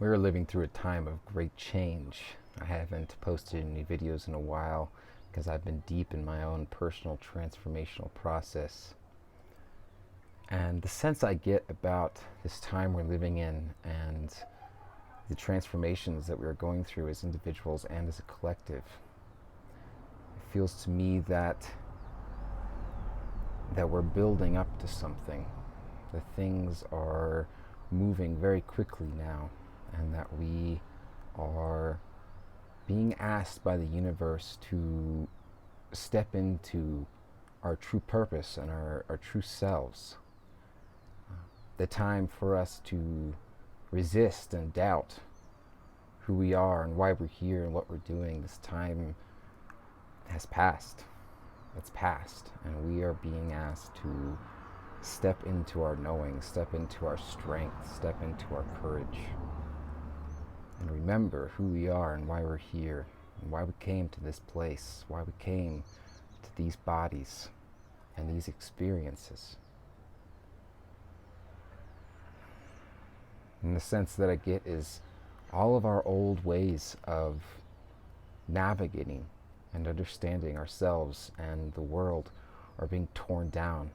We're living through a time of great change. I haven't posted any videos in a while because I've been deep in my own personal transformational process. And the sense I get about this time we're living in and the transformations that we're going through as individuals and as a collective, it feels to me that we're building up to something. The things are moving very quickly now, and that we are being asked by the universe to step into our true purpose and our true selves. The time for us to resist and doubt who we are and why we're here and what we're doing, this time has passed. It's past, and we are being asked to step into our knowing, step into our strength, step into our courage, and remember who we are and why we're here, and why we came to this place, why we came to these bodies and these experiences. And the sense that I get is all of our old ways of navigating and understanding ourselves and the world are being torn down.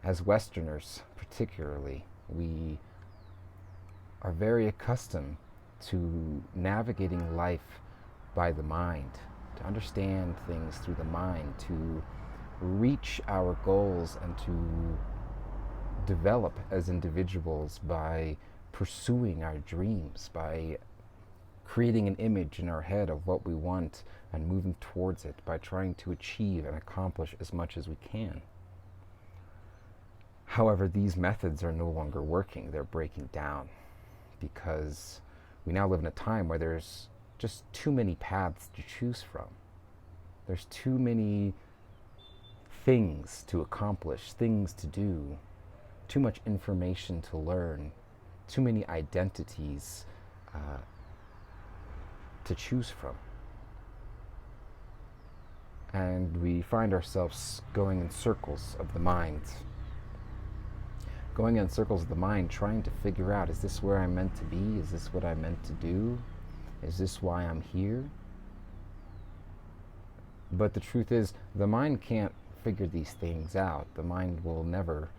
As Westerners, particularly, we are very accustomed to navigating life by the mind, to understand things through the mind, to reach our goals and to develop as individuals by pursuing our dreams, by creating an image in our head of what we want and moving towards it, by trying to achieve and accomplish as much as we can. However, these methods are no longer working. They're breaking down because we now live in a time where there's just too many paths to choose from. There's too many things to accomplish, things to do, too much information to learn, too many identities to choose from. And we find ourselves going in circles of the mind. Going in circles of the mind, trying to figure out, is this where I'm meant to be? Is this what I'm meant to do? Is this why I'm here? But the truth is, the mind can't figure these things out. The mind will never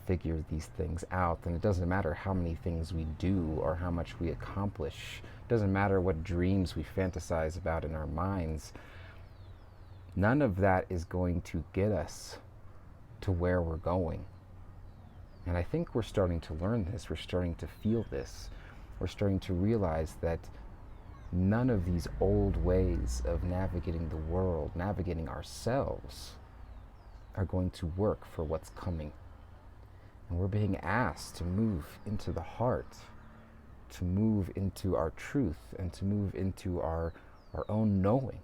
figure these things out, and it doesn't matter how many things we do or how much we accomplish. It doesn't matter what dreams we fantasize about in our minds. None of that is going to get us to where we're going. And I think we're starting to learn this. We're starting to feel this. We're starting to realize that none of these old ways of navigating the world, navigating ourselves, are going to work for what's coming. And we're being asked to move into the heart, to move into our truth, and to move into our own knowing,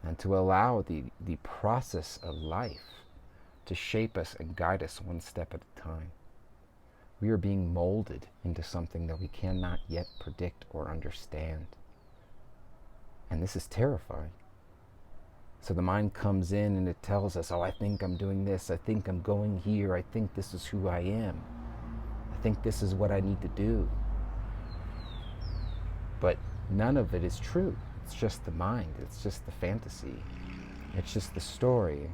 and to allow the process of life to shape us and guide us one step at a time. We are being molded into something that we cannot yet predict or understand. And this is terrifying. So the mind comes in and it tells us, oh, I think I'm doing this, I think I'm going here, I think this is who I am, I think this is what I need to do. But none of it is true. It's just the mind, it's just the fantasy, it's just the story.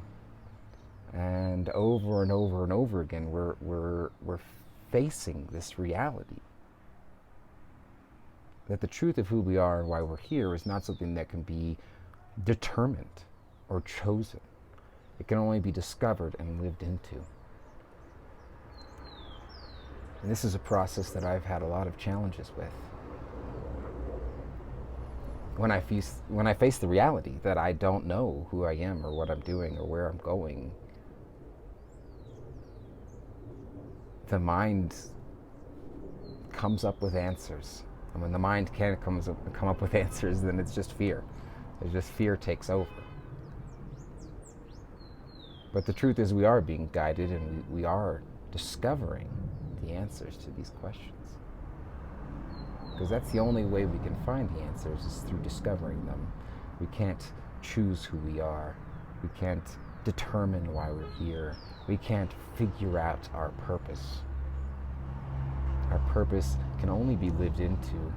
And over and over and over again, we're facing this reality that the truth of who we are and why we're here is not something that can be determined or chosen. It can only be discovered and lived into. And this is a process that I've had a lot of challenges with. When I face the reality that I don't know who I am or what I'm doing or where I'm going, the mind comes up with answers. And when the mind can't come up with answers, then it's just fear. It's just fear takes over. But the truth is we are being guided, and we are discovering the answers to these questions. Because that's the only way we can find the answers, is through discovering them. We can't choose who we are. We can't determine why we're here. We can't figure out our purpose. Our purpose can only be lived into.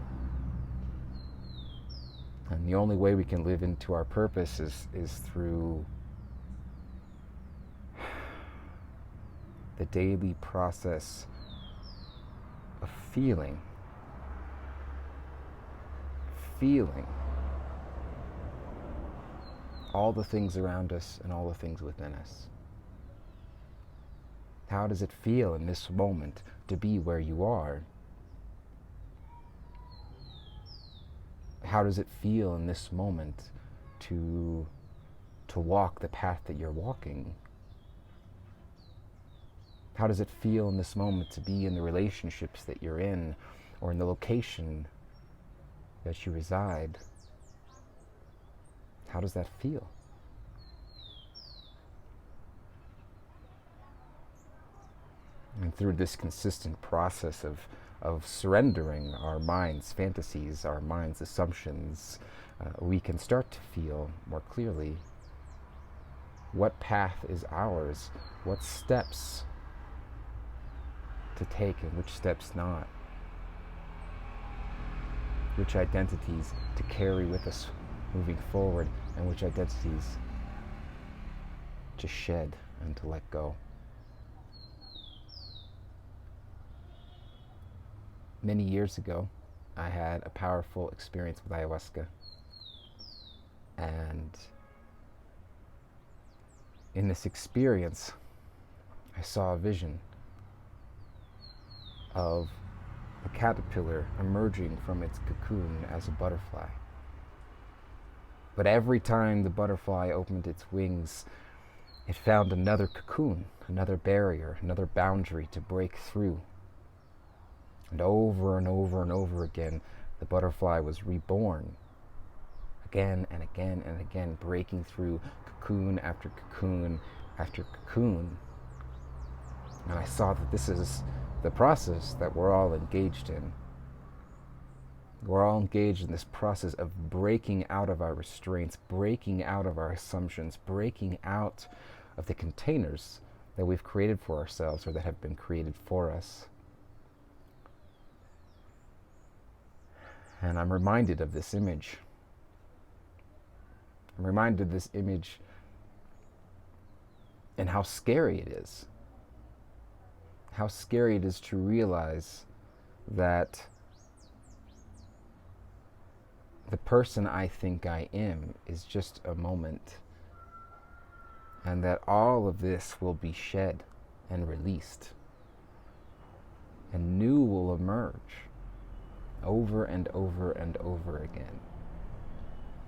And the only way we can live into our purpose is through the daily process of feeling all the things around us and all the things within us. How does it feel in this moment to be where you are? How does it feel in this moment to walk the path that you're walking? How does it feel in this moment to be in the relationships that you're in, or in the location that you reside? How does that feel? And through this consistent process of surrendering our mind's fantasies, our mind's assumptions, we can start to feel more clearly what path is ours, what steps to take and which steps not, which identities to carry with us moving forward and which identities to shed and to let go. Many years ago, I had a powerful experience with ayahuasca. And in this experience, I saw a vision of a caterpillar emerging from its cocoon as a butterfly. But every time the butterfly opened its wings, it found another cocoon, another barrier, another boundary to break through. And over and over and over again, the butterfly was reborn. Again and again and again, breaking through cocoon after cocoon after cocoon. And I saw that this is the process that we're all engaged in. We're all engaged in this process of breaking out of our restraints, breaking out of our assumptions, breaking out of the containers that we've created for ourselves or that have been created for us. And I'm reminded of this image. I'm reminded of this image and how scary it is. How scary it is to realize that the person I think I am is just a moment, and that all of this will be shed and released, and new will emerge over and over and over again.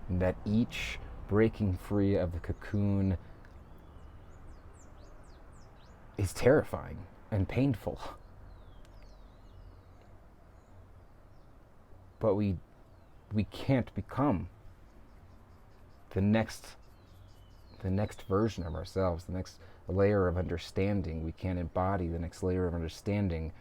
And that each breaking free of the cocoon is terrifying and painful. But we can't become the next version of ourselves, the next layer of understanding. We can't embody the next layer of understanding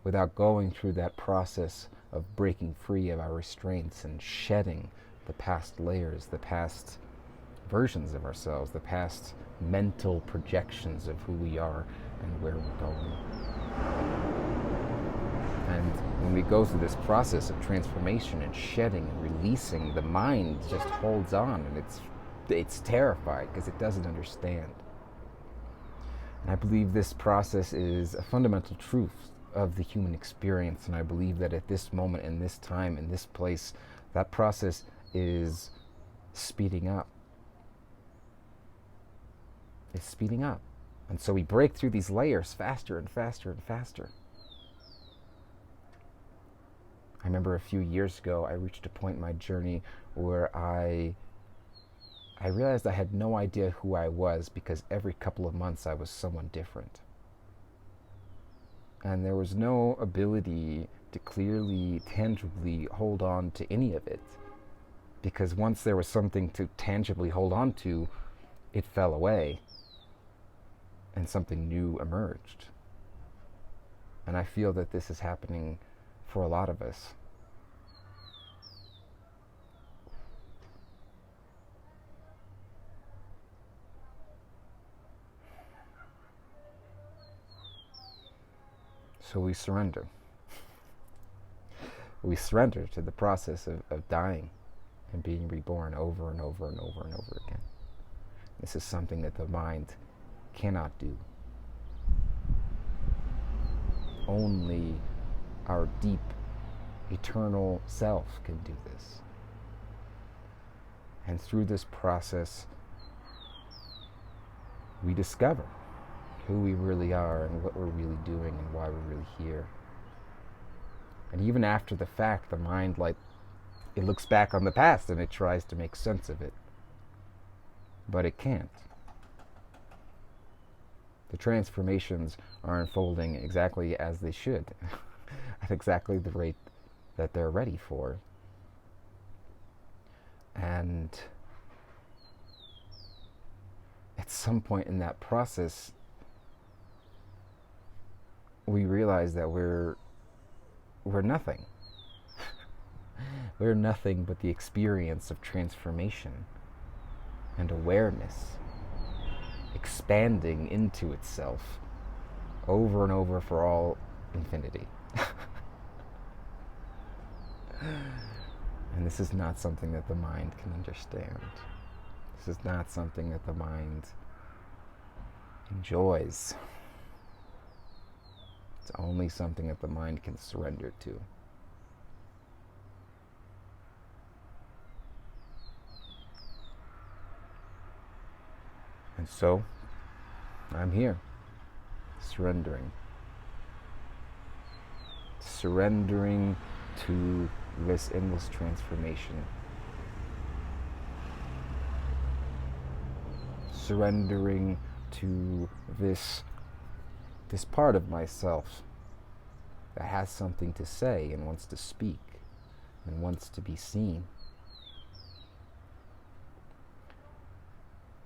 without going through that process of breaking free of our restraints and shedding the past layers, the past versions of ourselves, the past mental projections of who we are and where we're going. And when we go through this process of transformation and shedding and releasing, the mind just holds on, and it's terrified because it doesn't understand. And I believe this process is a fundamental truth of the human experience, and I believe that at this moment, in this time, in this place, that process is speeding up. It's speeding up. And so we break through these layers faster and faster and faster. I remember a few years ago, I reached a point in my journey where I realized I had no idea who I was, because every couple of months I was someone different. And there was no ability to clearly, tangibly hold on to any of it, because once there was something to tangibly hold on to, it fell away and something new emerged. And I feel that this is happening for a lot of us. So we surrender. we surrender to the process of dying and being reborn over and over and over and over again. This is something that the mind cannot do. Only our deep, eternal self can do this. And through this process, we discover who we really are and what we're really doing and why we're really here. And even after the fact, the mind, it looks back on the past and it tries to make sense of it. But it can't. The transformations are unfolding exactly as they should, at exactly the rate that they're ready for. And at some point in that process, we realize that we're nothing. We're nothing but the experience of transformation and awareness expanding into itself over and over for all infinity. And this is not something that the mind can understand. This is not something that the mind enjoys. It's only something that the mind can surrender to. And so, I'm here, surrendering. Surrendering to this endless transformation. Surrendering to this part of myself that has something to say and wants to speak and wants to be seen.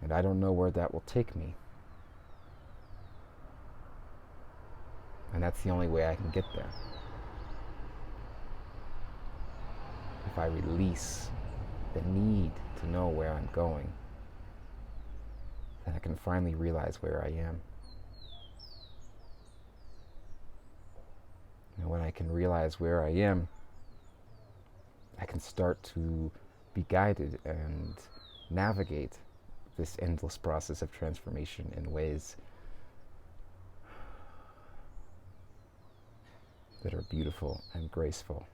And I don't know where that will take me. And that's the only way I can get there. If I release the need to know where I'm going, then I can finally realize where I am. And when I can realize where I am, I can start to be guided and navigate this endless process of transformation in ways that are beautiful and graceful.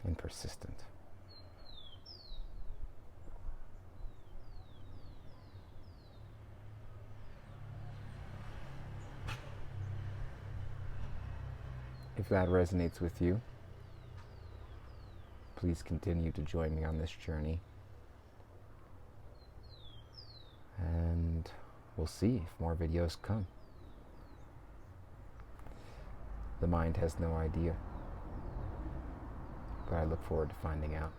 And persistent. If that resonates with you, please continue to join me on this journey. And we'll see if more videos come. The mind has no idea, but I look forward to finding out.